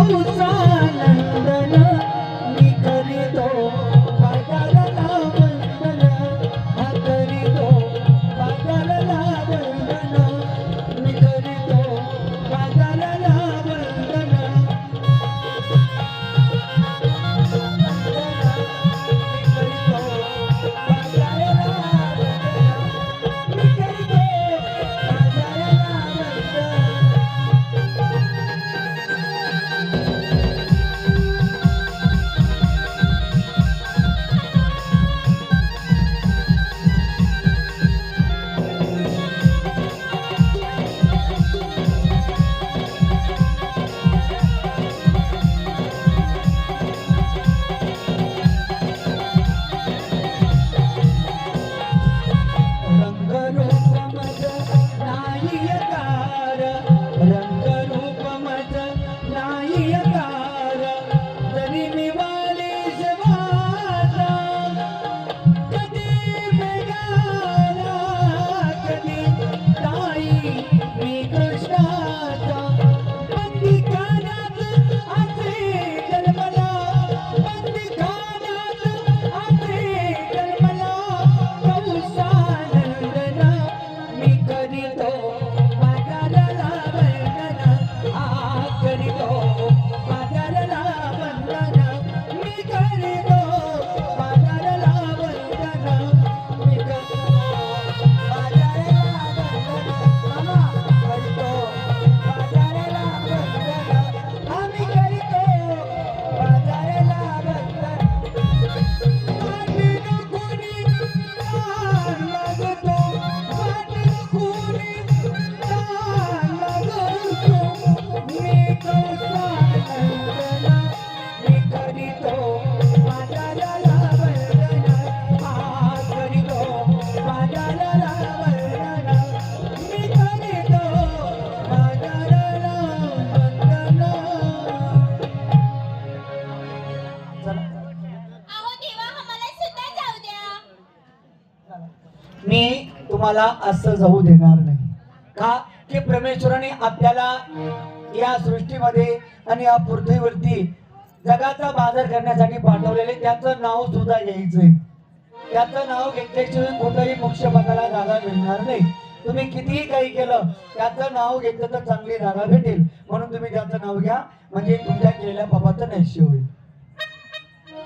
कौसानंदन मी करीतो बाजाराला वंदन हा करीतो बाजाराला वंदन मी करीतो बाजाराला वंदन मी तुम्हाला असं जाऊ देणार नाही का की परमेश्वराने आपल्याला या सृष्टीमध्ये आणि या पृथ्वीवरती जगाचा बाजार करण्यासाठी पाठवलेले त्याचं नाव सुद्धा घ्यायचंय त्याचं नाव घेतल्याशिवाय कोणत्याही मोक्ष पदाला जागा मिळणार नाही तुम्ही कितीही काही केलं त्याचं नाव घेतलं तर चांगली जागा भेटेल म्हणून तुम्ही त्याचं नाव घ्या म्हणजे तुमच्या केलेल्या पापाचं नैश्य होईल